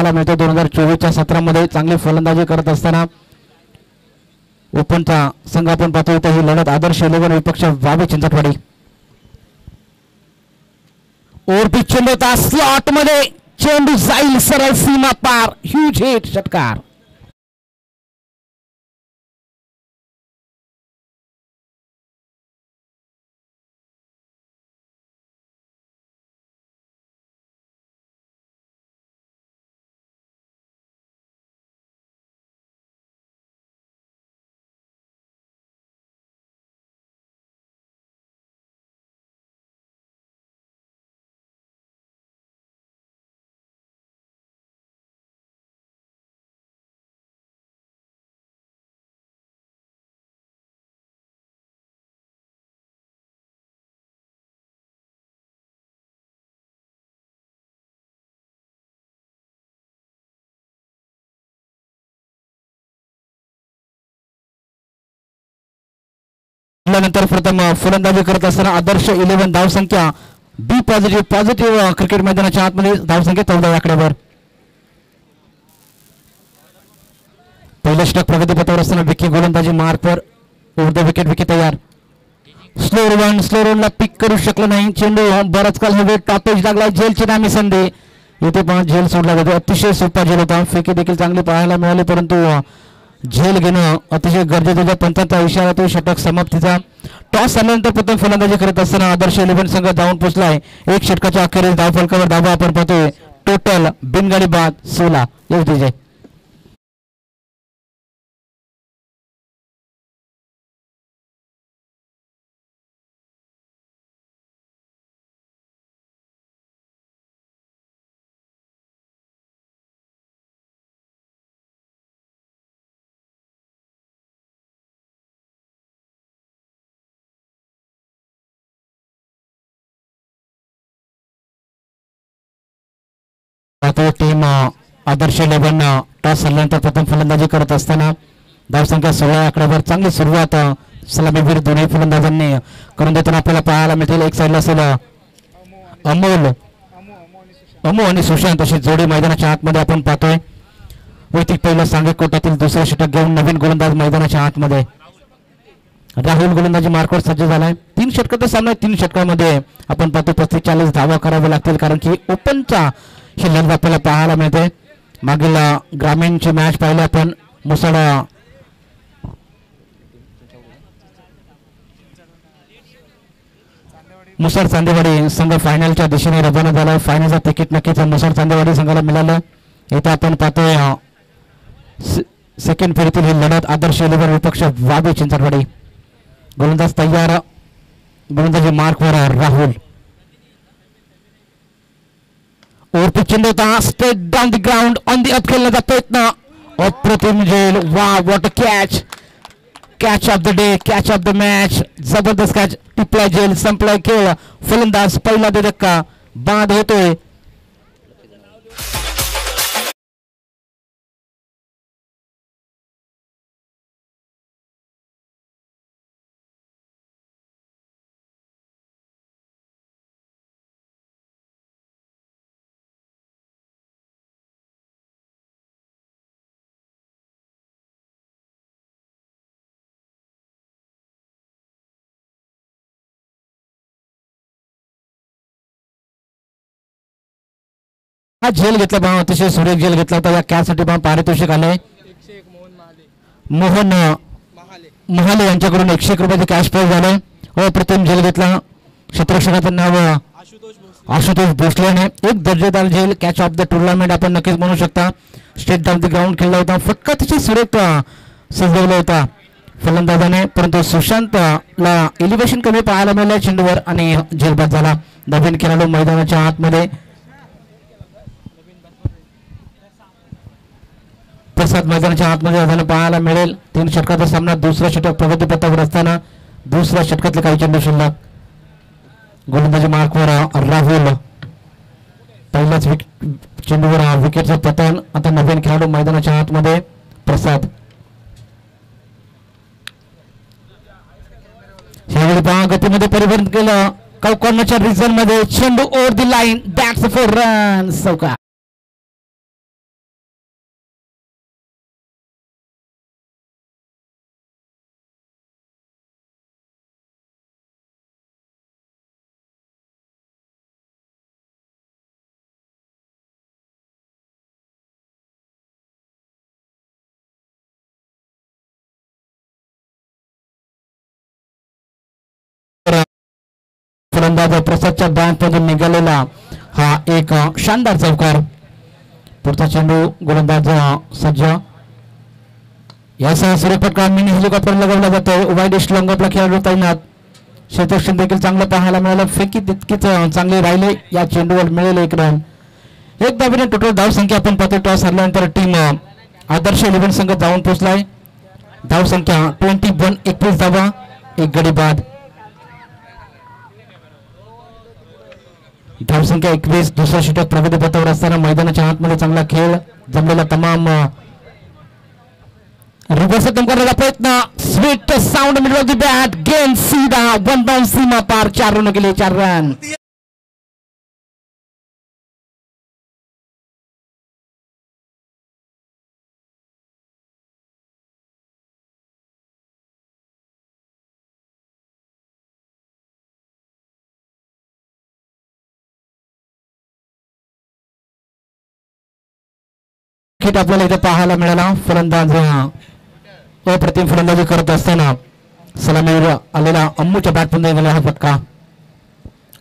पाहायला मिळतो. 2024च्या सत्रामध्ये चांगली फलंदाजी करत असताना ओपनचा संघ आपण पाहतो. इथे ही लढत आदर्श 11 विपक्ष वावे चिंचटवाडी. ओव्हरपिच चेंडू होता स्लॉट मध्ये, चेंडू जाईल सरळ सीमा पार, ह्यूज हिट, षटकार. नंतर प्रथम फलंदाजी करत असताना आदर्श 11 धावसंख्या बी पॉझिटिव्ह क्रिकेट मैदानाच्या आतमध्ये धावसंख्या 14 आकड्यावर. पहिलं षटक प्रगतीपथावर असताना विकी गोलंदाजी मार्कवर ओव्हर द विकेट. विकेट तयार. स्लो रनला पिक करू शकलं नाही. चेंडू बराच काल हवे टॉपेज लागला. झेलची नामी संधी, इथे पण झेल सोडला जातो. अतिशय सोपा झेल होता. फेकी देखील चांगली पाहायला मिळाली, परंतु झेल घेणं अतिशय गरजेचं. पंचांचा इशारा तो. षटक समाप्तीचा. टॉस झाल्यानंतर प्रथम फलंदाजी करत असताना आदर्श 11 संघ धावून पोहोचलाय. एक षटकाच्या अखेरीस धावफलकावर धावा आपण पाहतोय. टोटल बिनगाडी बाद 16. यश विजय. टीम आदर्श 11 टॉस झाल्यानंतर प्रथम फलंदाजी करत असताना धावसंख्या 16 आकड्यावर. चांगली सुरुवात सलामीवीर दोन्ही फलंदाजांनी करून देताना आपल्याला पाहायला मिळतील. एक साईडला असेल अमो आणि सुशांत अशी जोडी मैदानाच्या आतमध्ये आपण पाहतोय. वैयक्तिक पहिलं सांघिक कोटातील दुसरं षटक घेऊन नवीन गोलंदाज मैदानाच्या आतमध्ये. राहुल गोलंदाजी मार्कवर सज्ज झालाय. 3 षटकाचा सामना. 3 षटकामध्ये आपण पाहतो 35-40 धावा कराव्या लागतील, कारण की ओपनचा ही लढत आपल्याला पाहायला मिळते. मागील ग्रामीणची मॅच पाहिली आपण. मुसळ चांदेवाडी संघ फायनलच्या दिशेने रवाना झाला. फायनलचा तिकीट नक्कीच मुसळ चांदेवाडी संघाला मिळालं. इथे आपण पाहतोय सेकंड फेरीतील ही लढत आदर्श 11 विपक्ष वावे चिंचटवाडी. गोलंदाज तयार. गोलंदाजी मार्कवर राहुल. ओव्हरपिच चेंडू होता straight down the ground. On the up खेळण्याचा प्रयत्न. अप्रतिम झेल. वा what a catch of the day, catch of the match. जबरदस्त कॅच. टिपला झेल. संपलाय खेळ. फलंदाज पहिला धक्का बाद होतोय. हा झेल घेतला पहा. अतिशय सुरेख झेल घेतला होता. या कॅचसाठी पहा पारितोषिक आलंय. मोहन महाले यांच्याकडून 101 रुपयाचे कॅश प्राइज झालंय. अप्रतिम झेल घेतला. क्षेत्ररक्षकाचं नाव आशुतोष भोसलेने. एक दर्जेदार झेल. कॅच ऑफ द टुर्नामेंट आपण नक्कीच म्हणू शकता. स्टेट ऑफ द ग्राउंड खेळला होता. फटका अतिशय सुरेख सजवला होता फलंदाजाने, परंतु सुशांतला एलिव्हेशन कमी पाहायला मिळालं चेंडूवर आणि झेल बाद झाला. नवीन खेळाडू मैदानाच्या आतमध्ये. प्रसाद मैदानाच्या आतमध्ये झालं पाहायला मिळेल. 3 षटकाचा सामना. दुसरा षटक प्रगतीपथावर असताना दुसऱ्या षटकातले काही चेंडू शिल्लक. गोलंदाजी मार्कवर राहुल. पहिल्याच चेंडूवर विकेटचं पतन. आता नवीन खेळाडू मैदानाच्या आतमध्ये प्रसाद. ह्यावेळी पहा गतीमध्ये परिवर्तन केलं. कॉर्नरच्या रिझन मध्ये चेंडू over the line. That's 4 run. चौका. गोलंदाज प्रसादच्या बॅटमधून निघालेला हा एक शानदार चौकार. पुढचा चेंडू गोलंदाज सज्ज. यासह सूर्यफटका मिनी हेलिकॉप्टर लगावला जातोय. वाईड श्रीलंकातला खेळाडू तैनात. क्षेत्ररक्षण देखील चांगलं पाहायला मिळालं. फेकी तितकीच चांगली राहिले. या चेंडूवर मिळेल एक रन. एक धावेने टोटल धावसंख्या आपण पाहतो. टॉस हरल्यानंतर टीम आदर्श 11 संघ जाऊन पोहोचलाय. धावसंख्या 21, 21 धावा, एक गडी बाद. धावसंख्या 21. दुसरा षटक प्रगतीपथावर असताना मैदानाच्या आतमध्ये चांगला खेळ जमलेला तमाम रिव्हर्स करण्याचा प्रयत्न. Sweet sound middle of the bat. Game सीधा 1 बाउंड सीमा पार. 4 रन गेले. 4 रन. आपल्याला इथे पाहायला मिळाला. फलंदाज अप्रतिम फलंदाजी करत असताना सलामीवर आलेला अम्मूच्या बॅटमधून गेला हा फटका.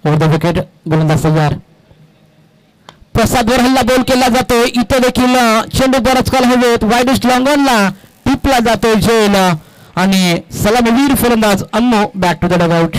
Over the wicket. गोलंदाज तयार. प्रसादवर हल्ला बॉल केला जातोय. इथे देखील चेंडू बराच काल हवेत. वाईडिश लॉंगॉनला टिपला जातोय झेल आणि सलामीवीर फलंदाज Ammu back to the dugout.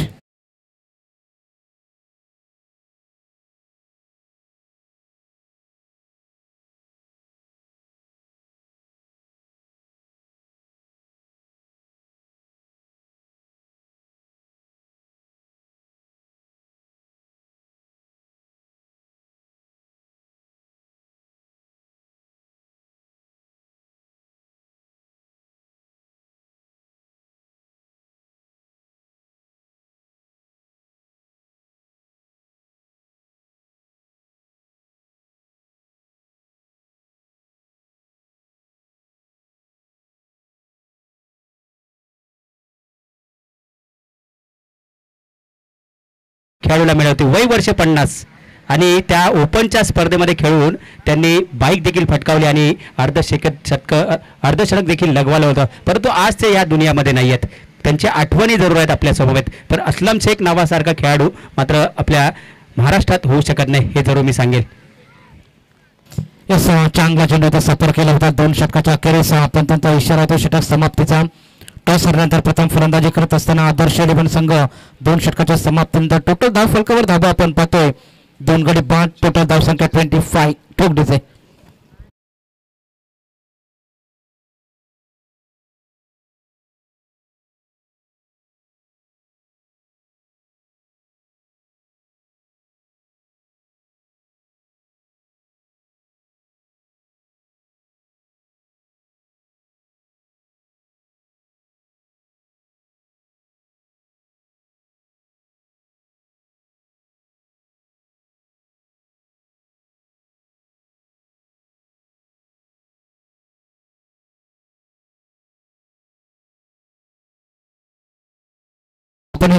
खेळाडूला मिळवते. वय वर्ष 50 आणि त्या ओपनच्या स्पर्धेमध्ये खेळून त्यांनी बाईक देखील फटकावली आणि अर्धशतक देखील लगवालं होतं. परंतु आज ते या दुनियामध्ये नाही आहेत. त्यांच्या आठवणी जरूर आहेत आपल्या समवेत. तर असलम शेख नावासारखा खेळाडू मात्र आपल्या महाराष्ट्रात होऊ शकत नाही हे जरूर मी सांगेल. चांगला चेंडू सफर केला होता. 2 षटकाच्या अखेरीस आपण त्यांचा इशारा तो षटक समाप्तीचा. टॉस हरल्यानंतर प्रथम फलंदाजी करत असताना आदर्श 11 संघ 2 षटकाच्या समाप्तीनंतर टोटल धाव फलकावर धाबा आपण पाहतोय. 2 गडी बाद. टोटल धावसंख्या 25 ठोकडीचे.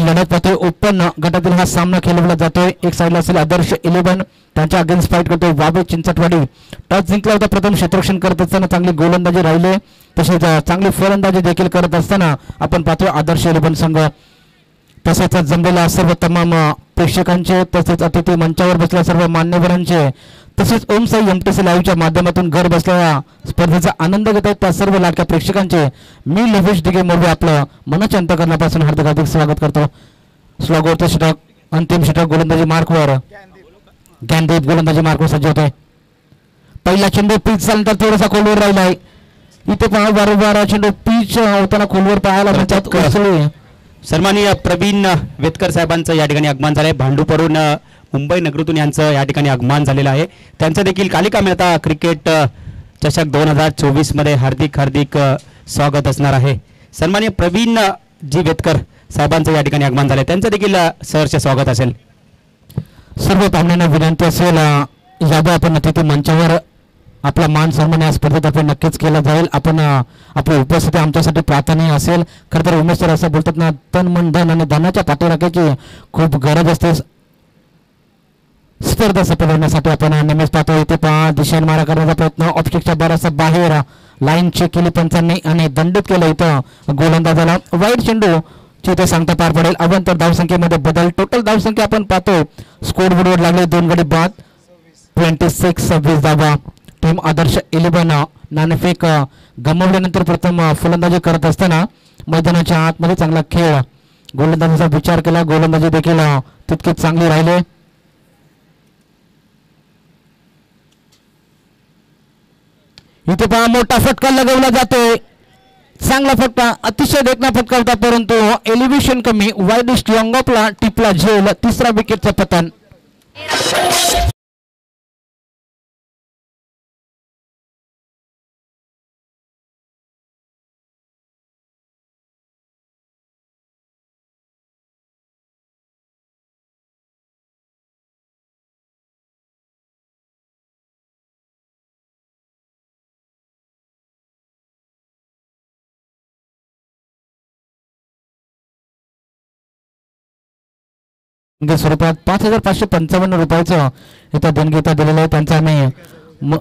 लढत पाहतोय. ओपन गटातील हा सामना खेळवला जातोय. एक साईडला असेल आदर्श 11 त्यांच्या अगेन्स्ट फाईट करतोय वाबे चिंचटवाडी. टॉस जिंकला होता. प्रथम क्षेत्ररक्षण करत असताना चांगली गोलंदाजी राहिले. तसेच चांगली फलंदाजी देखील करत असताना आपण पाहतोय आदर्श 11 संघ. तसेच जमलेला सर्व तमाम प्रेक्षकांचे तसेच अतिथी मंचावर बसलेल्या सर्व मान्यवरांचे तसेच ओम साई MTC लाईव्हच्या माध्यमातून घर बसलेल्या स्पर्धेचा आनंद घेत आहेत त्या सर्व लाडक्या प्रेक्षकांचे मी लवेश दिघे मोरे आपलं मनाच्या अंतकरणापासून हार्दिक हार्दिक स्वागत करतो. स्लॉगवरचं षटक. अंतिम षटक गोलंदाजी मार्कवर. ज्ञानदीप गोलंदाजी मार्कवर सज्ज होतोय. पहिला चेंडू पिच झाल्यानंतर थोडासा खोलवर राहिलाय. इथे पहा वारंवार चेंडू पिच होताना खोलवर पाहायला मिळतात. सन्माननीय प्रवीण वेतकर साहेबांचं या ठिकाणी आगमन झालंय. भांडूपवरून मुंबई नगरीतून यांचं या ठिकाणी आगमन झालेलं आहे. त्यांचं देखील कालिका मेहता क्रिकेट चषक 2024 मध्ये हार्दिक हार्दिक स्वागत असणार आहे. सन्माननीय प्रवीण जी वेतकर साहेबांचं या ठिकाणी आगमन झालंय. त्यांचं देखील सहर्ष स्वागत असेल. सर्व पाहुण्यांना विनंती असेल यादव आपण अतिथी मंचावर आपला मान सन्मान या स्पर्धेतर्फे नक्कीच केला जाईल. आपण आपली उपस्थिती आमच्यासाठी प्रार्थनीय असेल. खरं तर उमेश सर असं बोलतात ना, तन मन धन आणि धनाच्या पाठीराख्याची खूप गरज असते स्पर्धा सफल आपण नेहमीच पाहतो. इथे दिशेने मारा करण्याचा प्रयत्न. ऑब्स्टिकच्या बराचसा बाहेर लाईन चेक केली पंचांनी आणि दंडित केलं इथं गोलंदाजाला. वाईट चेंडू ते सांगता पार पडेल. अवांतर धावसंख्येमध्ये बदल. टोटल धावसंख्या आपण पाहतो स्कोर बोर्डवर लागले 2 गडी बाद. 26-26 धावा. टीम आदर्श 11 नाणेफेक गमावल्यानंतर प्रथम फलंदाजी करत असताना मैदानाच्या आतमध्ये चांगला खेळ. गोलंदाजीचा विचार केला. गोलंदाजी देखील तितकीच चांगली राहिले. इथे पहा मोठा फटका लगवला जातोय. चांगला फटका, अतिशय देखणा फटका होता, परंतु एलिव्हेशन कमी. वाईड स्ट्रॉंग ऑफला टिपला झेल. तिसरा विकेटचं पतन. स्वरूपात 5,555 रुपयाचं इथं देणगी दिलेलं आहे. त्यांचा आम्ही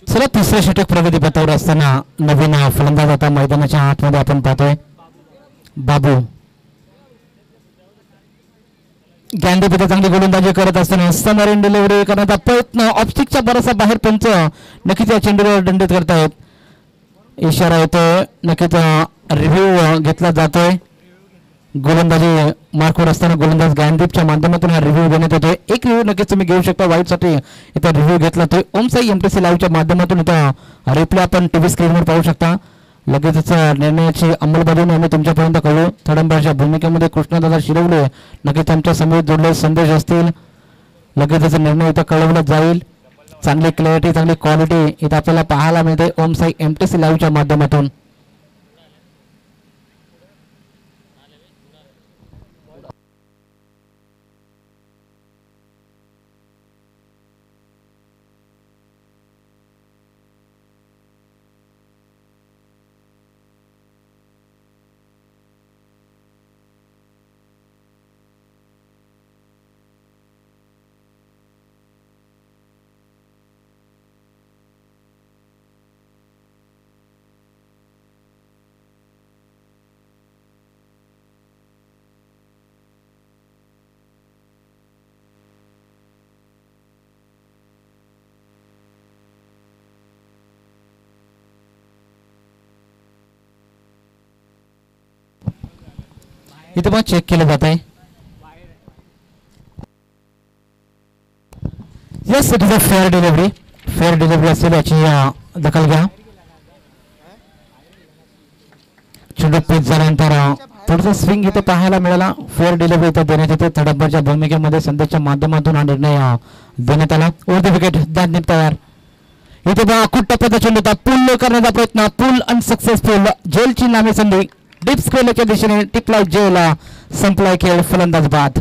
चला तिसरे षटक प्रगती पथावर असताना नवीन फलंदाज आता मैदानाच्या आतमध्ये आपण पाहतोय. बाबू गँडीपती चांगली गोलंदाजी करत असताना समोरील डिलिव्हरी करण्याचा प्रयत्न. ऑप्स्टिकच्या बराचसा बाहेर पंच नक्कीच या चेंडूवर दंडित करतायत. इशारा येतोय. नक्कीच रिव्ह्यू घेतला जातोय. गोलंदाजी मार्कवर असताना गोलंदाज गँडीपच्या माध्यमातून हा रिव्ह्यू देण्यात येतोय. एक रिव्ह्यू नक्कीच तुम्ही घेऊ शकता. वाईटसाठी इथं रिव्ह्यू घेतला तो ओम साई एमटीसी लाईव्हच्या माध्यमातून इथं रिप्ले आपण टीव्ही स्क्रीनवर पाहू शकता. लगेचच निर्णयाची अंमलबजावणी आम्ही तुमच्यापर्यंत कळू. थडंबरच्या भूमिकेमध्ये कृष्णदादा शिरवले नक्कीच आमच्या समेत जोडले संदेश असतील. लगेचच निर्णय इथं कळवला जाईल. चांगली क्लॅरिटी, चांगली क्वालिटी इथं आपल्याला पाहायला मिळते ओम साई एमटीसी लाईव्हच्या माध्यमातून. इथे पण चेक केलं जात आहे. Yes, it is a fair delivery. Fair delivery असेल याची दखल घ्या. चेंडू पिच झाल्यानंतर थोडंसं स्विंग इथे पाहायला मिळाला. फेअर डिलिव्हरी इथे देण्यात येते. थडंबरच्या भूमिकेमध्ये संदेशच्या माध्यमातून हा निर्णय देण्यात आला. ओव्हर द विकेट दादनीप तयार. इथे पहा खूप टप्प्याचा चेंडू होता. पुल करण्याचा प्रयत्न. पुल अनसक्सेसफुल. जेलची नामे संधी. डीप स्क्वेअरच्या दिशेने टिपला जेल. संपलाय खेळ. फलंदाज बाद.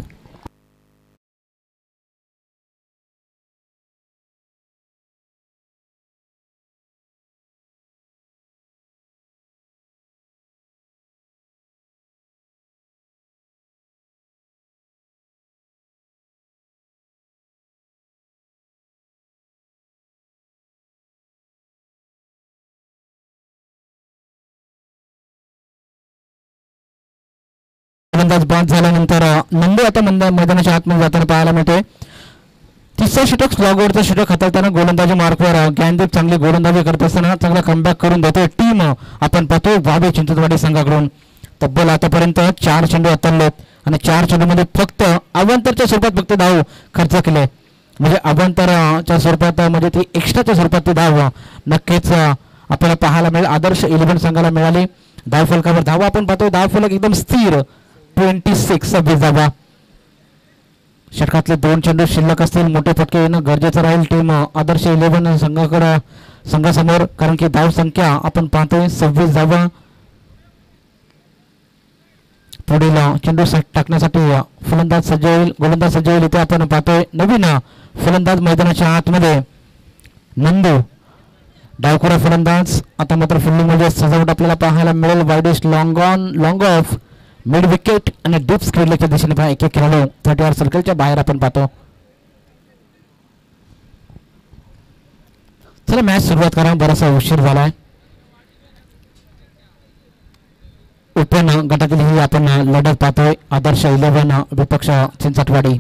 फलंदाज बाद झाल्यानंतर नंदू आता मैदानाच्या आतमध्ये जाताना पाहायला मिळते. तिसरा षटक स्लॉगवरचं षटक हाताळताना गोलंदाजी मार्कवर ज्ञानदीप चांगली गोलंदाजी करत असताना चांगला कमबॅक करून देते टीम. आपण पाहतो वावे चिंचणवाडी संघाकडून तब्बल आतापर्यंत 4 चेंडू हाताळलेत आणि 4 चेंडूमध्ये फक्त अवांतरच्या स्वरूपात फक्त धाव खर्च केले. म्हणजे अवांतरच्या स्वरूपात म्हणजे ती एक्स्ट्राच्या स्वरूपात ती धाव नक्कीच आपल्याला पाहायला मिळेल. आदर्श 11 संघाला मिळाली. धावफलकावर धावा आपण पाहतो. धावफलक एकदम स्थिर 26-26 धावा. षटकातले 2 चेंडू शिल्लक असतील. मोठे फटके येणं गरजेचं राहील टीम आदर्श 11 संघासमोर, कारण की धाव संख्या आपण पाहतोय 26 धावा. पुढील चेंडू टाकण्यासाठी फलंदाज सज्ज होईल, गोलंदाज सज्ज होईल. इथे आपण पाहतोय नवीन फलंदाज मैदानाच्या आतमध्ये नंदू डावखोरा फलंदाज. आता मात्र फिल्डिंगमध्ये सजावट आपल्याला पाहायला मिळेल. Widest long on long off mid wicket आणि डीप स्क्रीनच्या दिशेने एक एक खेळाडू 30 सर्कलच्या बाहेर आपण पाहतो. चला मॅच सुरुवात करा, बराचसा उशीर झालाय. ओपन गटातील ही आपण लढत पाहतोय. आदर्श 11 विपक्ष चिंचटवाडी.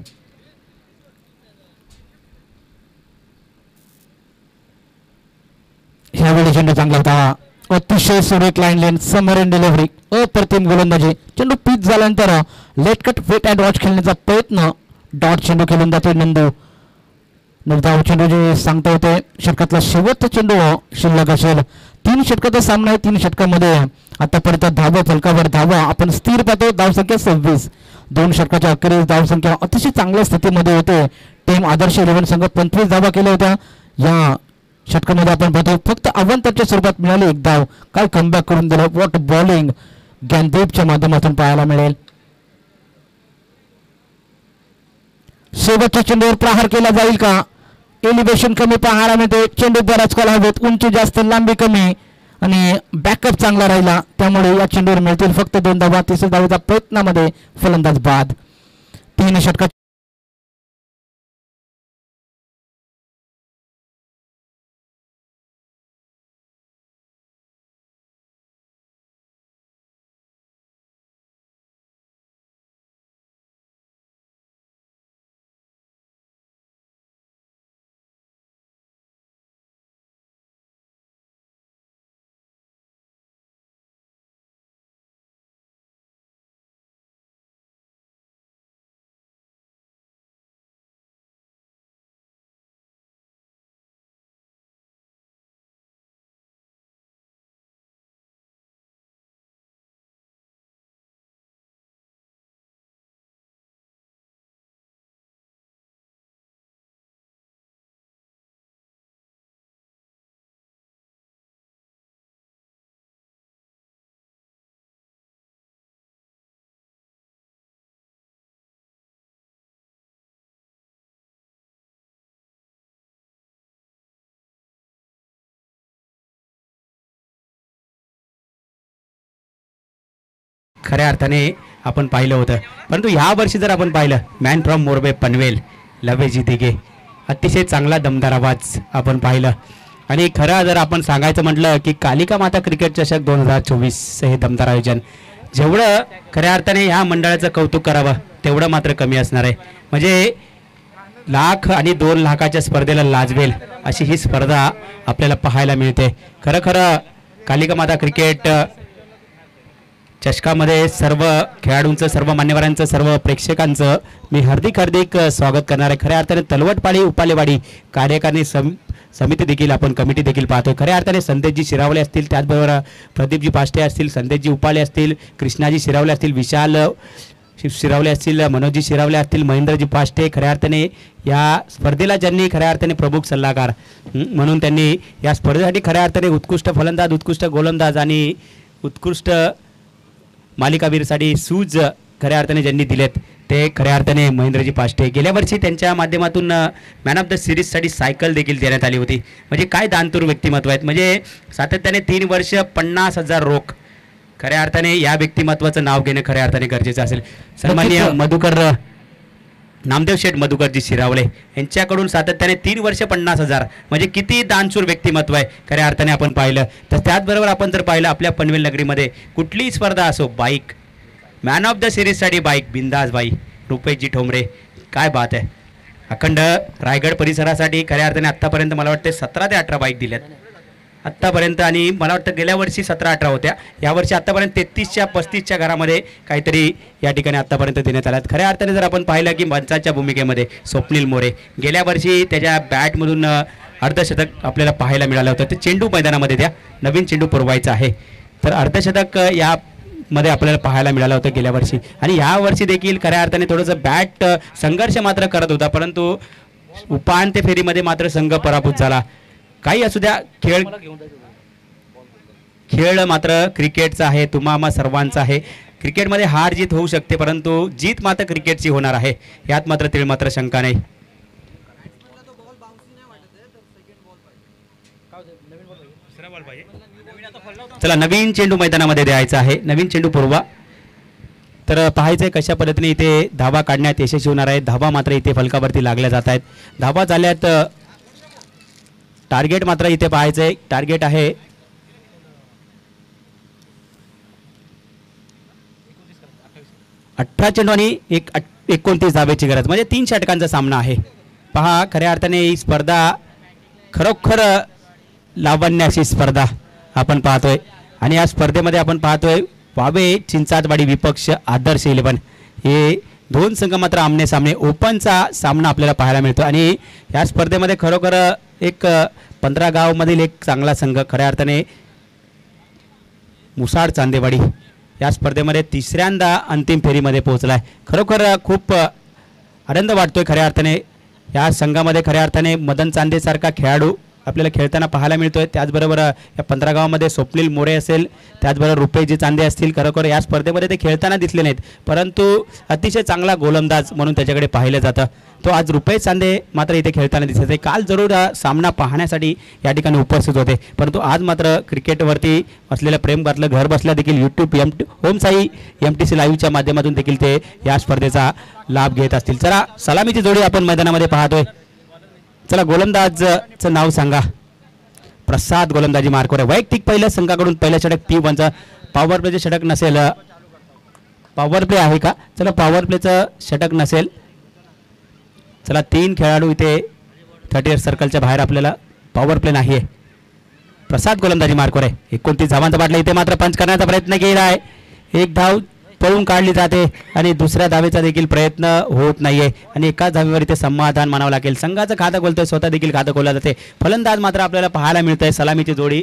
ह्यावेळी चेंडू चांगला होता, अतिशय सुरेख लाईन लेन समर इन डिलिव्हरी, अप्रतिम गोलंदाजी. चेंडू पिच झाल्यानंतर late cut wait and watch खेळण्याचा प्रयत्न, डॉट चेंडू खेळून जातोय नंदू. निर्धाव चेंडू जे सांगता होते षटकातला शेवटचा चेंडू शिल्लक असेल. 3 षटकाचा सामना आहे. 3 षटकामध्ये आतापर्यंत धावा फलकावर धावा आपण स्थिर पाहतो. धावसंख्या 26. 2 षटकाच्या अखेरीस धावसंख्या अतिशय चांगल्या स्थितीमध्ये होते. टीम आदर्श 11 संघ 25 धावा केल्या होत्या. या षटकामध्ये आपण पाहतो फक्त अवंताच्या स्वरूपात मिळाली 1 धाव. काय कमबॅक करून दिलं. वॉट बॉलिंग ज्ञानदीपच्या माध्यमातून पाहायला मिळेल. शेवटच्या चेंडूवर प्रहार केला जाईल का. एलिव्हेशन कमी पाहायला मिळते. चेंडू बराच काळ हवेत, उंची जास्त लांबी कमी आणि बॅकअप चांगला राहिला, त्यामुळे या चेंडूवर मिळतील फक्त 2 धावा. 3 धावेच्या प्रयत्नामध्ये फलंदाज बाद. 3 षटका खऱ्या अर्थाने आपण पाहिलं होतं. परंतु ह्या वर्षी जर आपण पाहिलं मॅन फ्रॉम मोरबे पनवेल लवेजी दिघे, अतिशय चांगला दमदार आवाज आपण पाहिलं. आणि खरं जर आपण सांगायचं म्हटलं की कालिका माता क्रिकेट चषक 2024 हे दमदार आयोजन, जेवढं खऱ्या अर्थाने ह्या मंडळाचं कौतुक करावं तेवढं मात्र कमी असणार आहे. म्हणजे लाख आणि 2 लाखाच्या स्पर्धेला लाजवेल अशी ही स्पर्धा आपल्याला पाहायला मिळते. खरं कालिका माता क्रिकेट चषकामध्ये सर्व खेळाडूंचं, सर्व मान्यवरांचं, सर्व प्रेक्षकांचं मी हार्दिक स्वागत करणार आहे. खऱ्या अर्थाने तलवटपाडी उपालेवाडी कार्यकारिणी समिती देखील आपण कमिटी देखील पाहतो. खऱ्या अर्थाने संदेशजी शिरावले असतील, त्याचबरोबर प्रदीपजी पाष्टे असतील, संदेशजी उपाले असतील, कृष्णाजी शिरावले असतील, विशाल शिरावले असतील, मनोजजी शिरावले असतील, महेंद्रजी पाष्टे. खऱ्या अर्थाने या स्पर्धेला ज्यांनी खऱ्या अर्थाने प्रमुख सल्लागार म्हणून त्यांनी या स्पर्धेसाठी खऱ्या अर्थाने उत्कृष्ट फलंदाज, उत्कृष्ट गोलंदाज आणि उत्कृष्ट मालिकावीरसाठी सूज खऱ्या अर्थाने ज्यांनी दिलेत ते खऱ्या अर्थाने महेंद्रजी पाष्टे. गेल्या वर्षी त्यांच्या माध्यमातून मॅन ऑफ द सिरीजसाठी सायकल देखील देण्यात आली होती. म्हणजे काय दानतूर व्यक्तिमत्व आहेत. म्हणजे सातत्याने 3 वर्ष 50,000 रोख. खऱ्या अर्थाने या व्यक्तिमत्वाचं नाव घेणं खऱ्या अर्थाने गरजेचं असेल. सन्माननीय मधुकर नामदेव शेठ मधुकरजी शिरावले यांच्याकडून सातत्याने 3 वर्ष 50,000, म्हणजे किती दानशूर व्यक्तिमत्व आहे खऱ्या अर्थाने आपण पाहिलं. तर त्याचबरोबर आपण जर पाहिलं आपल्या पनवेल नगरीमध्ये कुठलीही स्पर्धा असो, बाईक मॅन ऑफ द सिरीजसाठी बाईक बिंदास बाई रुपेशजी ठोंबरे, काय बात आहे. अखंड रायगड परिसरासाठी खऱ्या अर्थाने आत्तापर्यंत मला वाटतं 17 ते 18 बाईक दिल्यात आत्तापर्यंत. आणि मला वाटतं गेल्या वर्षी 17-18 होत्या. यावर्षी आत्तापर्यंत 33-35च्या घरामध्ये काहीतरी या ठिकाणी आत्तापर्यंत देण्यात आल्यात. खऱ्या अर्थाने जर आपण पाहिलं की पंचाच्या भूमिकेमध्ये स्वप्नील मोरे गेल्या वर्षी त्याच्या बॅटमधून अर्धशतक आपल्याला पाहायला मिळालं होतं. ते चेंडू मैदानामध्ये त्या नवीन चेंडू पुरवायचा आहे, तर अर्धशतक यामध्ये आपल्याला पाहायला मिळालं होतं गेल्या वर्षी. आणि ह्या वर्षी देखील खऱ्या अर्थाने थोडंसं बॅट संघर्ष मात्र करत होता, परंतु उपांत्य फेरीमध्ये मात्र संघ पराभूत झाला. काही असू द्या, खेळ मात्र क्रिकेटचा आहे, तुम्हा सर्वांचा आहे. क्रिकेटमध्ये हार जीत होऊ शकते, परंतु जीत मात्र क्रिकेटची होणार आहे, यात मात्र तीळ मात्र शंका नाही. चला नवीन चेंडू मैदानामध्ये द्यायचा आहे, नवीन चेंडू पुरवा. तर पाहायचंय कशा पद्धतीने इथे धावा काढण्यात यशस्वी होणार आहे. धावा मात्र इथे फलकावरती लागल्या जात आहेत. धावा झाल्यात. टार्गेट मात्र इथे पाहायचंय, टार्गेट आहे 18 चेंडू आणि 29 धावेची गरज, म्हणजे 3 षटकांचा सामना आहे. पहा खऱ्या अर्थाने ही स्पर्धा खरोखर लावण्याची स्पर्धा आपण पाहतोय आणि या स्पर्धेमध्ये आपण पाहतोय वावे चिंचाटवाडी विपक्ष आदर्श 11 हे दोन संघ मात्र आमने सामने ओपनचा सामना आपल्याला पाहायला मिळतो आणि या स्पर्धेमध्ये खरोखर एक 15 गावामधील एक चांगला संघ खऱ्या अर्थाने मुसाड चांदेवाडी या स्पर्धेमध्ये तिसऱ्यांदा अंतिम फेरीमध्ये पोहोचला आहे. खरोखर खूप आनंद वाटतोय खऱ्या अर्थाने या संघामध्ये. खऱ्या अर्थाने मदन चांदेसारखा खेळाडू आपल्याला खेळताना पाहायला मिळतोय. त्याचबरोबर या 15 गावामध्ये स्वप्नील मोरे असेल, त्याचबरोबर रुपेशजी चांदे असतील. खरोखर या स्पर्धेमध्ये ते खेळताना दिसले नाहीत, परंतु अतिशय चांगला गोलंदाज म्हणून त्याच्याकडे पाहिलं जातं. तो आज रुपेश चांदे मात्र इथे खेळताना दिसत आहे. काल जरूर सामना पाहण्यासाठी या ठिकाणी उपस्थित होते, परंतु आज मात्र क्रिकेटवरती असलेलं प्रेम घातलं घर बसल्या देखील यूट्यूब ओम साई MTC लाईव्हच्या माध्यमातून देखील ते या स्पर्धेचा लाभ घेत असतील. चला सलामीची जोडी आपण मैदानामध्ये पाहतोय. चला गोलंदाजचं नाव सांगा. प्रसाद गोलंदाजी मार्कवर आहे. वैयक्तिक पहिल्या संघाकडून पहिलं षटक P1चं पॉवर प्लेचं षटक नसेल. पॉवर प्ले आहे का? चला पॉवर प्लेचं षटक नसेल. चला 3 खेळाडू इथे 30 सर्कलच्या बाहेर आपल्याला पॉवर प्ले नाही आहे. प्रसाद गोलंदाजी मार्कवर आहे. 29 धावांचा बाटला इथे मात्र पंच करण्याचा प्रयत्न केला आहे. एक धाव पळून काढली जाते आणि दुसऱ्या धावेचा देखील प्रयत्न होत नाहीये आणि एकाच धावेवर इथे समाधान मानावं लागेल. संघाचं खातं खोलतोय, स्वतः देखील खातं खोललं जाते. फलंदाज मात्र आपल्याला पाहायला मिळतंय सलामीची जोडी.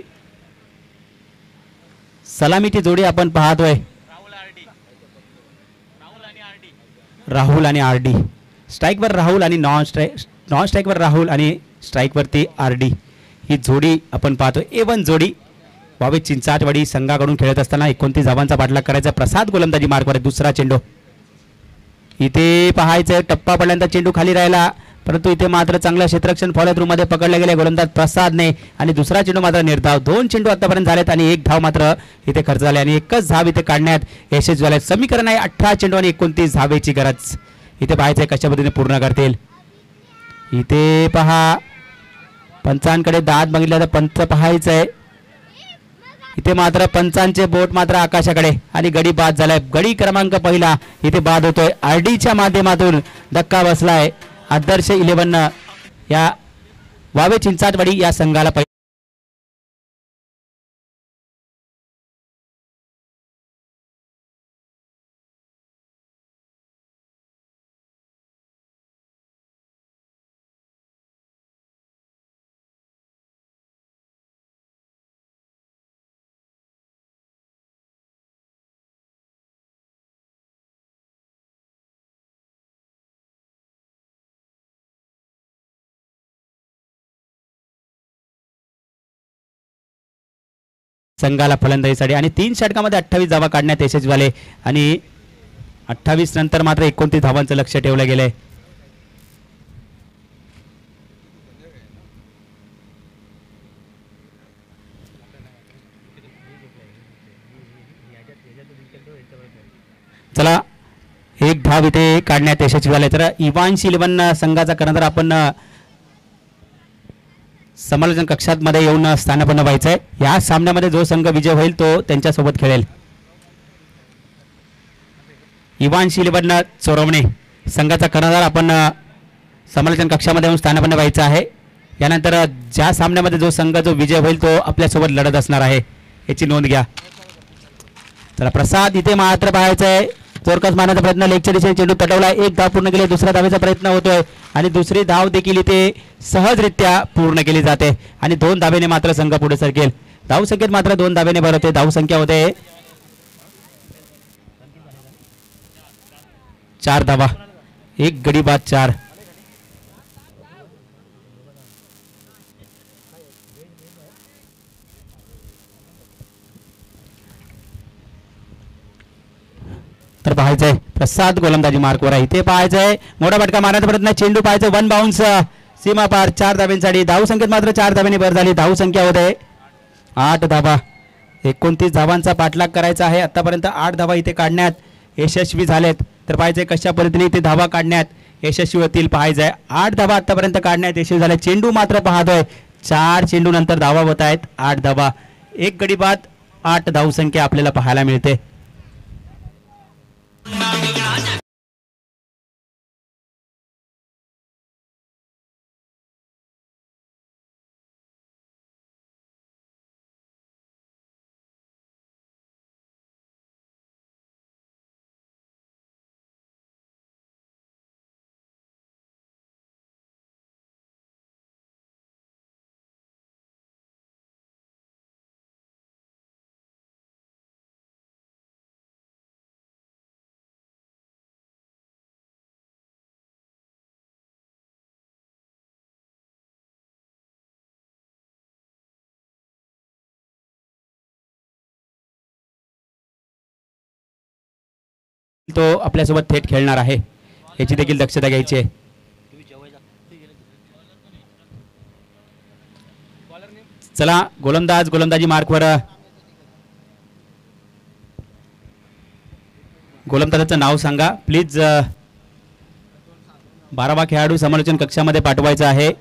सलामीची जोडी आपण पाहतोय राहुल आणि RD. स्ट्राईकवर राहुल आणि नॉन स्ट्राईकवर राहुल आणि स्ट्राईकवरती RD ही जोडी आपण पाहतोय. A1 जोडी वावे चिंचाटवाडी संघाकडून खेळत असताना 29 धावांचा पाठलाग करायचा. प्रसाद गोलंदाजी मार्कवर आहे. दुसरा चेंडू इथे पाहायचं, टप्पा पडल्यानंतर चेंडू खाली राहिला, परंतु इथे मात्र चांगलं क्षेत्ररक्षण फॉलो थ्रू मध्ये पकडले गेले गोलंदाज प्रसादने आणि दुसरा चेंडू मात्र निर्धाव. 2 चेंडू आतापर्यंत झालेत आणि 1 धाव मात्र इथे खर्च झाले आणि एकच धाव इथे काढण्यात यशस्वी झाले. समीकरण आहे 18 चेंडू आणि 29 धावेची गरज. इथे पाहायचंय कशा पद्धतीने पूर्ण करतील. इथे पहा पंचांकडे दाद बघितलं तर पंच पाहायचंय. इथे मात्र पंचांचे बोट मात्र आकाशाकडे आणि गडी बाद झालाय. गडी क्रमांक पहिला इथे बाद होतोय. RDच्या माध्यमातून धक्का बसलाय. आदर्श 11 या वावे चिंचाटवाडी या संघाला संघाला फलंदाजीसाठी आणि 3 षटकामध्ये 28 धावा काढण्यात यशस्वी झाले आणि 28 नंतर मात्र 29 धावांचं लक्ष ठेवलं गेलंय. चला 1 धाव इथे काढण्यात यशस्वी झाले. तर इवांश 11 संघाचा कर्णधार आपण समालोचन कक्षात मध्ये येऊन स्थानापन्न व्हायचंय. या सामन्यामध्ये जो संघ विजय होईल तो त्यांच्यासोबत खेळेल. इवांश 11 चोरवणे संघाचा कर्णधार आपण समालोचन कक्षामध्ये येऊन स्थानापन्न व्हायचं आहे. यानंतर ज्या सामन्यामध्ये जो संघ जो विजय होईल तो आपल्यासोबत लढत असणार आहे, याची नोंद घ्या. चला प्रसाद इथे मात्र पाहायचंय. चोरकस मारण्याचा प्रयत्न, लेगच्या दिशेने चेंडू तटवलाय. 1 धाव पूर्ण केली. दुसऱ्या धावेचा प्रयत्न होतोय आणि दुसरी धाव देखील इथे सहजरित्या पूर्ण केली जाते आणि 2 धावेने मात्र संघ पुढे सरकेल. धाव संख्येत मात्र 2 धावेने भर होते. धाव संख्या होते 4 धावा. 1 गडी बाद 4. तर पाहायचंय प्रसाद गोलंदाजी मार्कवर आहे. इथे पाहायचंय मोठा फटका मारण्याचा प्रयत्न, चेंडू पाहायचं, वन बाउन्स, सीमा पार, 4 धाब्यांसाठी. धाव संख्येत मात्र 4 धाब्यांनी भर झाली. धाव संख्या होते 8 धाबा. 29 धावांचा पाठलाग करायचा आहे. आतापर्यंत 8 धावा इथे काढण्यात यशस्वी झालेत. तर पाहायचंय कशा पद्धतीने इथे धावा काढण्यात यशस्वी होतील. पाहायचंय 8 धावा आतापर्यंत काढण्यात यशस्वी झाले. चेंडू मात्र पाहतोय 4 चेंडू नंतर धावा होत आहेत 8 धावा. एक गडी बाद 8 धावसंख्या आपल्याला पाहायला मिळते. तो आपल्यासोबत थेट खेळणार आहे याची देखील दक्षता घ्यायची आहे. चला गोलंदाजी मार्कवर. गोलंदाजाचं नाव सांगा प्लीज. 12वा खेळाडू समालोचन कक्षामध्ये पाठवायचा आहे.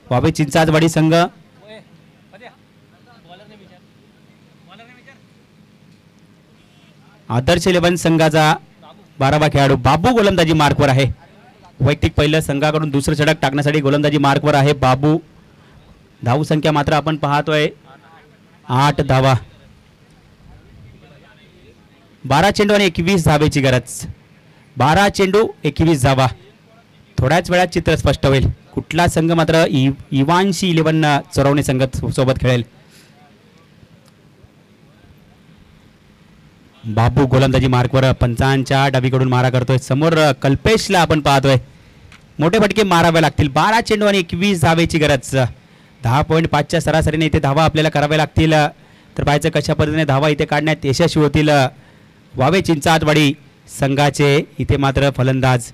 वावे चिंचाजवाडी संघ. आदर्श 11 संघाचा 12वा खेळाडू बाबू गोलंदाजी मार्कवर आहे. वैयक्तिक पहिलं संघाकडून दुसरं षटक टाकण्यासाठी गोलंदाजी मार्कवर आहे बाबू. धाव संख्या मात्र आपण पाहतोय 8 धावा. 12 चेंडू आणि 21 धावेची गरज. 12 चेंडू 21 धावा. थोड्याच वेळात चित्र स्पष्ट होईल कुठला संघ मात्र इवांशी 11 चोरवणे संघ सोबत खेळेल. बाबू गोलंदाजी मार्कवर पंचांच्या डावीकडून मारा करतोय. समोर कल्पेशला आपण पाहतोय. मोठे फटके मारावे लागतील. 12 चेंडू आणि 21 धावेची गरज. 10.5च्या सरासरीने इथे धावा आपल्याला कराव्या लागतील. तर पाहायचं कशा पद्धतीने धावा इथे काढण्यात यशस्वी होतील वावे चिंचाटवाडी संघाचे. इथे मात्र फलंदाज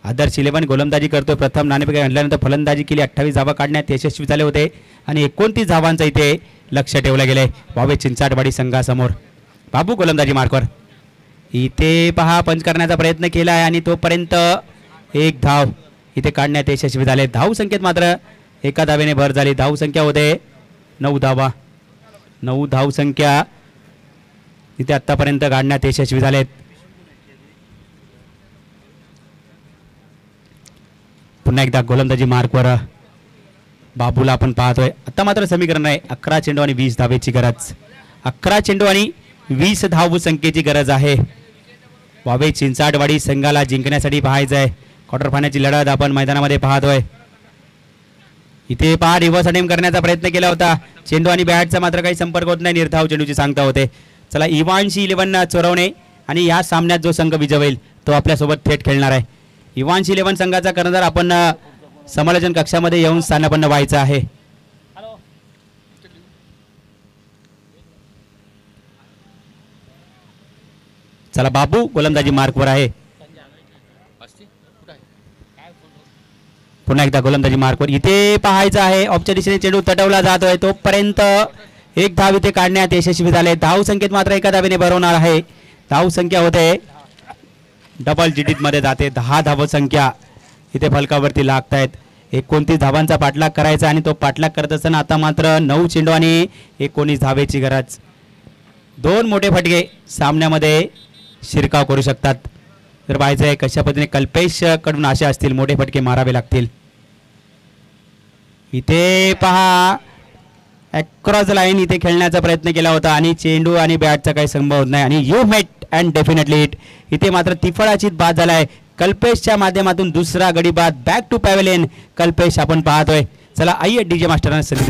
आदर्श 11 गोलंदाजी करतोय. प्रथम नाणेफेक आणल्यानंतर फलंदाजी केली. 28 धावा काढण्यात यशस्वी झाले होते आणि 29 धावांचं इथे लक्ष ठेवलं गेलंय वावे चिंचाटवाडी संघासमोर. बाबू गोलंदाजी मार्कवर. इथे पहा पंच करण्याचा प्रयत्न केला आहे आणि तोपर्यंत एक धाव इथे काढण्यात यशस्वी झाले. धाव संख्येत मात्र एका धावेने भर झाली. धाव संख्या होते 9 धावा. 9 धाव संख्या इथे आतापर्यंत काढण्यात यशस्वी झालेत. पुन्हा एकदा गोलंदाजी मार्कवर बाबूला आपण पाहतोय. आता मात्र समीकरण आहे 11 चेंडू आणि 20 धावेची गरज. 11 चेंडू आणि 20 धाव संख्येची गरज आहे वावे चिंचाटवाडी संघाला जिंकण्यासाठी. पाहायचं आहे क्वार्टर फायनलची लढत आपण मैदानामध्ये पाहतोय. इथे पहा रिव्हर्स अटेम्प्ट करण्याचा प्रयत्न केला होता. चेंडू आणि बॅटचा मात्र काही संपर्क होत नाही. निर्धाव चेंडूची सांगता होते. चला इवांशी 11 चोरवणे आणि या सामन्यात जो संघ विजय तो आपल्यासोबत थेट खेळणार आहे. इवांशी 11 संघाचा कर्णधार आपण समालोचन कक्षामध्ये येऊन स्थानापन्न व्हायचं आहे. चला बाबू गोलंदाजी मार्कवर आहे. पुन्हा एकदा गोलंदाजी मार्कवर. इथे पाहायचं आहे ऑफच्या दिशेने चेंडू तटवला जातोय. तोपर्यंत एक धाव इथे काढण्यात यशस्वी झाले. धाव संख्येत मात्र एका धावेने भरवणार आहे. धाव संख्या होते डबल डिजिट मध्ये जाते. 10 धाव संख्या इथे फलकावरती लागत आहेत. 29 धावांचा पाठलाग करायचा आणि तो पाठलाग करत असताना आता मात्र 9 चेंडू आणि 19 धावेची गरज. 2 मोठे फटके सामन्यामध्ये शिरकाव करू शकतात. तर पाहायचं आहे कशा पद्धतीने कल्पेश कडून असे असतील मोठे फटके मारावे लागतील. इथे पहा अक्रॉस लाईन इथे खेळण्याचा प्रयत्न केला होता आणि चेंडू आणि बॅटचा काही संभव होत नाही आणि you met and definitely it. इथे मात्र तिफळाचीत बाद झालाय. कल्पेशच्या माध्यमातून दुसरा गडी बाद. बॅक टू पॅव्हेलियन कल्पेश आपण पाहतोय. चला आइए डीजे मास्टरांना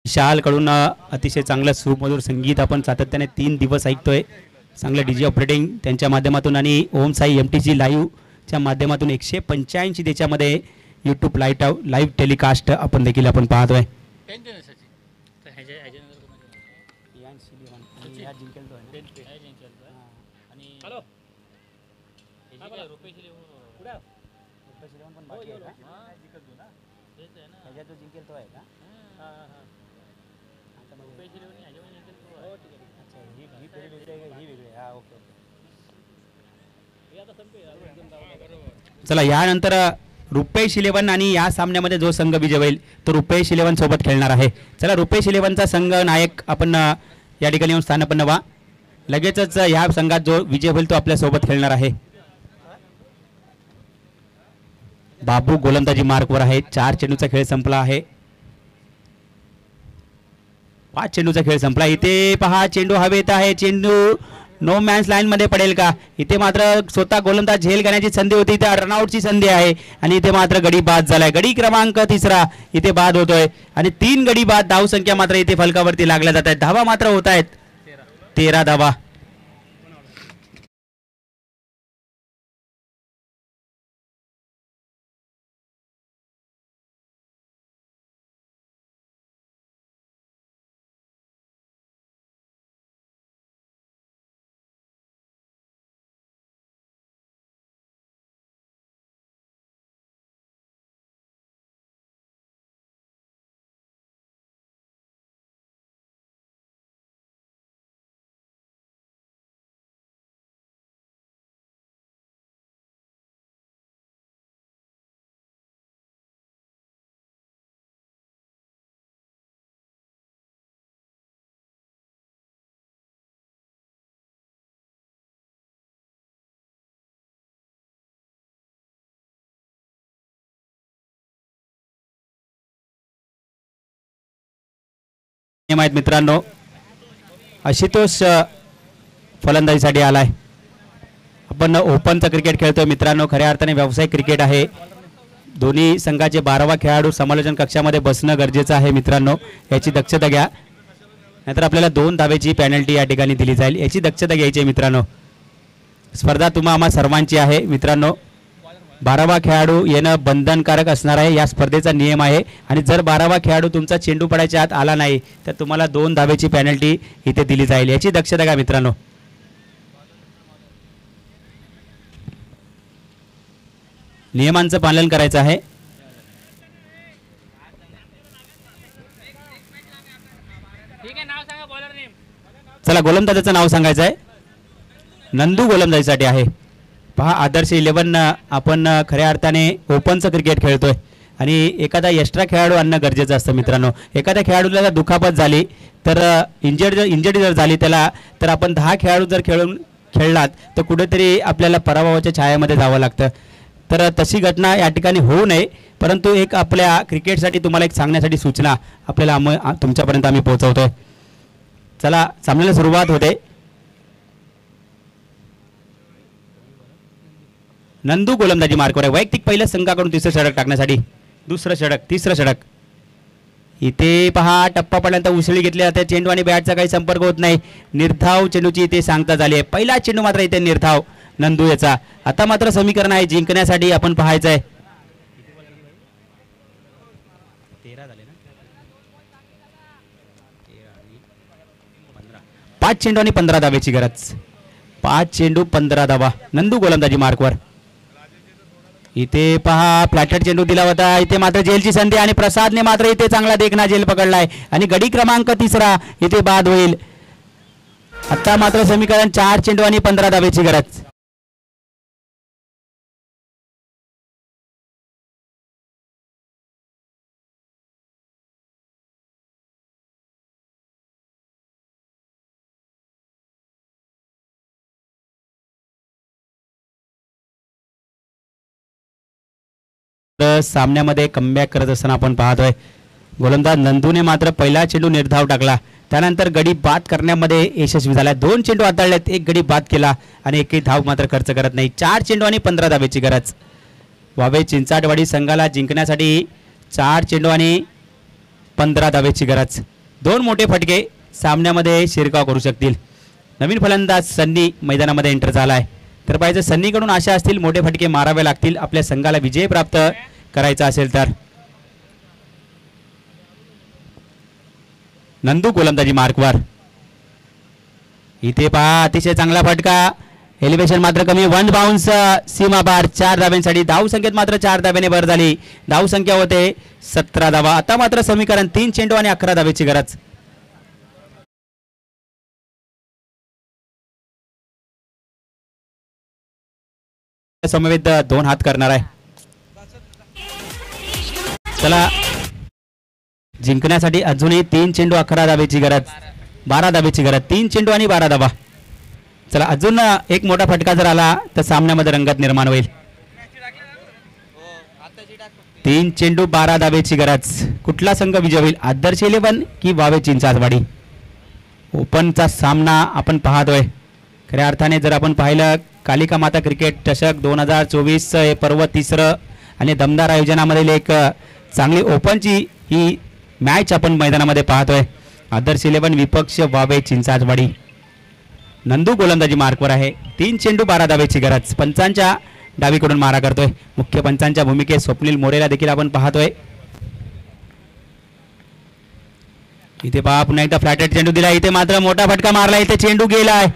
विशालकडून अतिशय चांगलं सुमधुर संगीत आपण सातत्याने 3 दिवस ऐकतोय. चांगलं डीजे ऑपरेटिंग त्यांच्या माध्यमातून आणि ओम साई MTG लाईव्हच्या माध्यमातून 185 त्याच्यामध्ये यूट्यूब लाईव्ह टेलिकास्ट आपण देखील आपण पाहतोय. चला यानंतर रुपेश 11 आणि या सामन्यामध्ये जो संघ विजय होईल तो रुपेश 11 सोबत खेळणार आहे. चला रुपेश 11चा संघ नायक आपण या ठिकाणी येऊन स्थानापन्न व्हा. लगेचच या संघात जो विजय होईल तो आपल्या सोबत खेळणार आहे. बाबू गोलंदाजी मार्कवर आहे. 4 चेंडूचा खेळ संपला आहे. 5 चेंडूचा खेळ संपला. इथे पहा चेंडू हवेत आहे. चेंडू नो मॅन्स लाईन मध्ये पडेल का? इथे मात्र स्वतः गोलंदाज झेल घेण्याची संधी होती. इथे रनआउटची संधी आहे आणि इथे मात्र गडी बाद झालाय. गडी क्रमांक 3 इथे बाद होतोय आणि 3 गडी बाद. धावसंख्या मात्र इथे फलकावरती लागल्या जात आहेत. धावा मात्र होत आहेत 13 धावा. नियम आहेत मित्रांनो. आशुतोष फलंदाजीसाठी आलाय. आपण ओपनचं क्रिकेट खेळतोय मित्रांनो. खऱ्या अर्थाने व्यावसायिक क्रिकेट आहे. दोन्ही संघाचे 12वा खेळाडू समालोचन कक्षामध्ये बसणं गरजेचं आहे मित्रांनो. याची दक्षता घ्या नाहीतर आपल्याला 2 धावेची पेनल्टी या ठिकाणी दिली जाईल. याची दक्षता घ्यायची आहे मित्रांनो. स्पर्धा तुम्हा आम्हा सर्वांची आहे मित्रांनो. 12वा खेळाडू येणं बंधनकारक असणार आहे. या स्पर्धेचा नियम आहे आणि जर 12वा खेळाडू तुमचा चेंडू पडायच्या आत आला नाही तर तुम्हाला 2 धावेची पेनल्टी इथे दिली जाईल. याची दक्षता घ्या मित्रांनो. नियमांचं पालन करायचं आहे. चला गोलंदाजाचं नाव सांगायचं आहे. नंदू गोलंदाजीसाठी आहे. पहा आदर्श 11 आपण खऱ्या अर्थाने ओपनचं क्रिकेट खेळतोय आणि एखादा एक्स्ट्रा खेळाडू आणणं गरजेचं असतं मित्रांनो. एखाद्या खेळाडूला जर दुखापत झाली तर इंजरी जर झाली त्याला तर आपण 10 खेळाडू जर खेळलात तर कुठेतरी आपल्याला पराभवाच्या छायामध्ये जावं लागतं. तर तशी घटना या ठिकाणी होऊ नये. परंतु एक आपल्या क्रिकेटसाठी तुम्हाला एक सांगण्यासाठी सूचना आपल्याला तुमच्यापर्यंत आम्ही पोहोचवतोय. चला सामन्याला सुरुवात होते. नंदू गोलंदाजी मार्कवर आहे. वैयक्तिक पहिल्या संघाकडून 3रं षटक टाकण्यासाठी 2रं षटक 3रं षटक. इथे पहा टप्पा पडल्यानंतर उसळी घेतली जाते. चेंडू आणि बॅटचा काही संपर्क होत नाही. निर्धाव चेंडूची इथे सांगता झाली आहे. पहिला चेंडू मात्र इथे निर्धाव नंदू याचा. आता मात्र समीकरण आहे जिंकण्यासाठी आपण पाहायचं आहे. 5 चेंडू आणि 15 धावेची गरज. 5 चेंडू 15 धावा. नंदू गोलंदाजी मार्कवर. इथे पहा फ्लॅटेड चेंडू दिला होता. इथे मात्र जेलची संधी आणि प्रसादने मात्र इथे चांगला देखना जेल पकडलाय आणि गडी क्रमांक 3 इथे बाद होईल. आता मात्र समीकरण 4 चेंडू आणि 15 धावेची गरज. सामन्यामध्ये कमबॅक करत असताना आपण पाहतोय गोलंदाज नंदूने मात्र पहिला चेंडू निर्धाव टाकला. त्यानंतर गडी बाद करण्यामध्ये यशस्वी झाला. 2 चेंडू हाताळलेत, 1 गडी बाद केला आणि एकही धाव मात्र खर्च करत नाही. 4 चेंडू आणि 15 धावेची गरज. वावे चिंचाटवाडी संघाला जिंकण्यासाठी 4 चेंडू आणि 15 धावेची गरज. दोन मोठे फटके सामन्यामध्ये शिरकाव करू शकतील. नवीन फलंदाज सन्नी मैदानामध्ये एंटर झाला आहे. तर पाहिजे सन्नीकडून आशा असतील मोठे फटके मारावे लागतील आपल्या संघाला विजय प्राप्त करायचा असेल तर. नंदू गोलंदाजी मार्कवर. इथे पहा अतिशय चांगला फटका. एलिव्हेशन मात्र कमी. वन बाउन्स सीमा बार 4 धाब्यांसाठी. धाव संख्येत मात्र 4 धाब्याने भर झाली. धाव संख्या होते 17 धावा. आता मात्र समीकरण 3 चेंडू आणि 11 धावेची गरज. समवेत 2 हात करणार आहे. चला जिंकण्यासाठी अजूनही 3 चेंडू 11 धावेची गरज. 12 धावेची गरज. 3 चेंडू आणि 12 धावा. चला अजून एक मोठा फटका जर आला तर सामन्यामध्ये रंगत निर्माण होईल. 3 चेंडू 12 धावेची गरज. कुठला संघ विजय होईल? आदर्श 11 की वावे चिंचाजवाडी? ओपनचा सामना आपण पाहतोय. खऱ्या अर्थाने जर आपण पाहिलं कालिका माता क्रिकेट चषक 2024 हे पर्व 3रं आणि दमदार आयोजनामधील एक चांगली ओपनची ही मॅच आपण मैदानामध्ये पाहतोय. आदर्श 11 विपक्ष वावे चिंचाजवाडी. नंदू गोलंदाजी मार्कवर आहे. 3 चेंडू 12 धावेची गरज. पंचांच्या डावीकडून मारा करतोय. मुख्य पंचांच्या भूमिकेत स्वप्नील मोरेला देखील आपण पाहतोय. इथे पहा पुन्हा एकदा फ्लॅटेड चेंडू दिला. इथे मात्र मोठा फटका मारला. इथे चेंडू गेलाय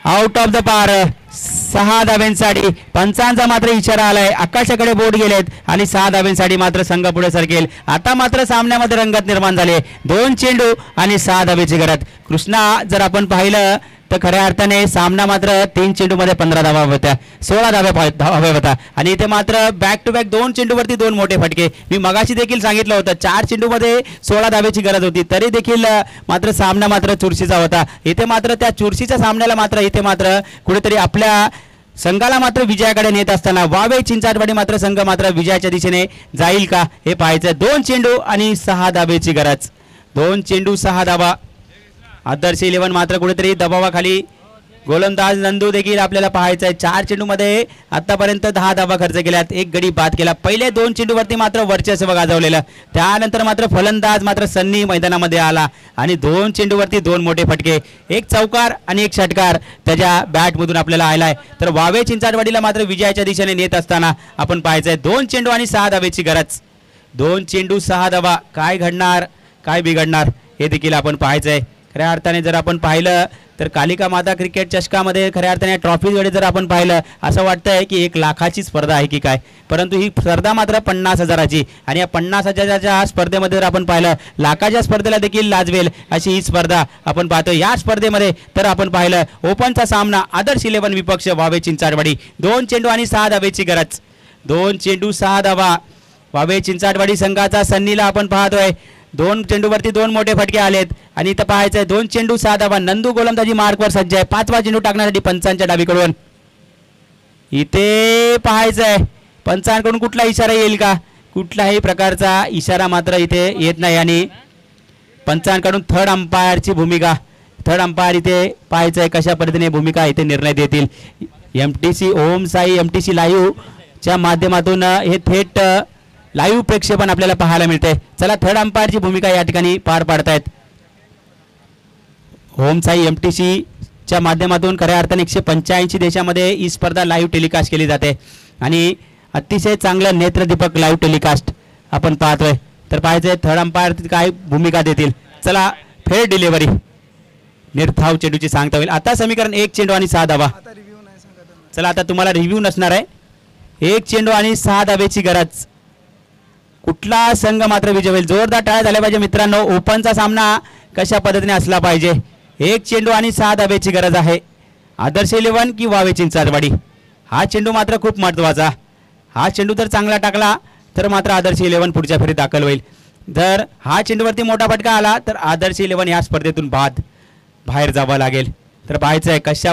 आउट ऑफ द पार. 6 धाब्यांसाठी. पंचांचा मात्र इशारा आलाय. आकाशाकडे बोट गेलेत आणि 6 धाब्यांसाठी मात्र संघ पुढे सरकेल. आता मात्र सामन्यामध्ये रंगत निर्माण झाले. 2 चेंडू आणि 6 धावेची गरज. कृष्णा जर आपण पाहिलं तर खऱ्या अर्थाने सामना मात्र 3 चेंडूमध्ये 15 धावा होत्या. 16 धावा होता आणि इथे मात्र बॅक टू बॅक 2 चेंडूवरती 2 मोठे फटके. मी मगाशी देखील सांगितलं होतं 4 चेंडूमध्ये 16 धावेची गरज होती तरी देखील मात्र सामना मात्र चुरशीचा होता. इथे मात्र त्या चुरशीच्या सामन्याला मात्र इथे मात्र कुठेतरी आपल्या संघाला मात्र विजयाकडे नेत असताना वावे चिंचाटवाडी मात्र संघ मात्र विजयाच्या दिशेने जाईल का हे पाहायचं. 2 चेंडू आणि 6 धावेची गरज. 2 चेंडू 6 धावा. आदर्श 11 मात्र कुठेतरी दबावाखाली. गोलंदाज नंदू देखील आपल्याला पाहायचं आहे. 4 चेंडूमध्ये आतापर्यंत 10 धावा खर्च केल्यात. 1 गडी बाद केला. पहिले 2 चेंडूवरती मात्र वर्चस्व गाजवलेलं. त्यानंतर मात्र फलंदाज मात्र सन्नी मैदानामध्ये आला आणि 2 चेंडूवरती 2 मोठे फटके. 1 चौकार आणि 1 षटकार त्याच्या बॅटमधून आपल्याला आलाय. तर वावे चिंचाटवाडीला मात्र विजयाच्या दिशेने नेत असताना आपण पाहायचंय. 2 चेंडू आणि 6 धावेची गरज. 2 चेंडू 6 धावा. काय घडणार काय बिघडणार हे देखील आपण पाहायचंय. खऱ्या अर्थाने जर आपण पाहिलं तर कालिका माता क्रिकेट चषकामध्ये खऱ्या अर्थाने ट्रॉफीकडे जर आपण पाहिलं असं वाटतंय की 1 लाखाची स्पर्धा आहे की काय, परंतु ही स्पर्धा मात्र 50,000ची आणि या 50,000च्या स्पर्धेमध्ये जर आपण पाहिलं लाखाच्या स्पर्धेला देखील लाजवेल अशी ही स्पर्धा आपण पाहतो. या स्पर्धेमध्ये तर आपण पाहिलं ओपनचा सामना आदर्श 11 विपक्ष वावे चिंचाटवाडी. 2 चेंडू आणि 6 धावेची गरज. 2 चेंडू 6 धावा. वावे चिंचाटवाडी संघाचा सन्नीला आपण पाहतोय. 2 चेंडूवरती 2 मोठे फटके आलेत आणि इथं पाहायचंय 2 चेंडू 6 धावा. नंदू गोलंदाजी मार्कवर सज्ज आहे. 5वा चेंडू टाकण्यासाठी पंचांच्या डावीकडून. इथे पाहायचंय पंचांकडून कुठला इशारा येईल का. कुठल्याही प्रकारचा इशारा मात्र इथे येत नाही आणि पंचांकडून थर्ड अंपायरची भूमिका. थर्ड अंपायर इथे पाहायचंय कशा पद्धतीने भूमिका इथे निर्णय देतील. MTC ओम साई MTC लाईव्ह च्या माध्यमातून हे थेट लाईव्ह प्रेक्षेपण आपल्याला पाहायला मिळते. चला थर्ड अंपायरची भूमिका या ठिकाणी पार पाडतायत. ओम साई MTC च्या माध्यमातून खऱ्या अर्थाने 185 देशामध्ये ही स्पर्धा लाईव्ह टेलिकास्ट केली जाते आणि अतिशय चांगलं नेत्रदीपक लाईव्ह टेलिकास्ट आपण पाहतोय. तर पाहायचंय थर्ड अंपायर काय भूमिका देतील. चला फेर डिलिव्हरी निर्धाव चेंडूची सांगता होईल. आता समीकरण 1 चेंडू आणि 6 धावा. चला आता तुम्हाला रिव्ह्यू नसणार आहे. 1 चेंडू आणि 6 धावेची गरज. कुठला संघ मात्र विजय होईल. जोरदार टाळ्या झाल्या पाहिजे मित्रांनो. ओपनचा सामना कशा पद्धतीने असला पाहिजे. 1 चेंडू आणि 6 धावेची गरज आहे. आदर्श 11 की वावे चिंचाटवाडी. हा चेंडू मात्र खूप महत्त्वाचा. हा चेंडू जर चांगला टाकला तर मात्र आदर्श 11 पुढच्या फेरीत दाखल होईल. जर हा चेंडूवरती मोठा फटका आला तर आदर्श 11 या स्पर्धेतून बाहेर जावं लागेल. तर पाहायचं आहे कशा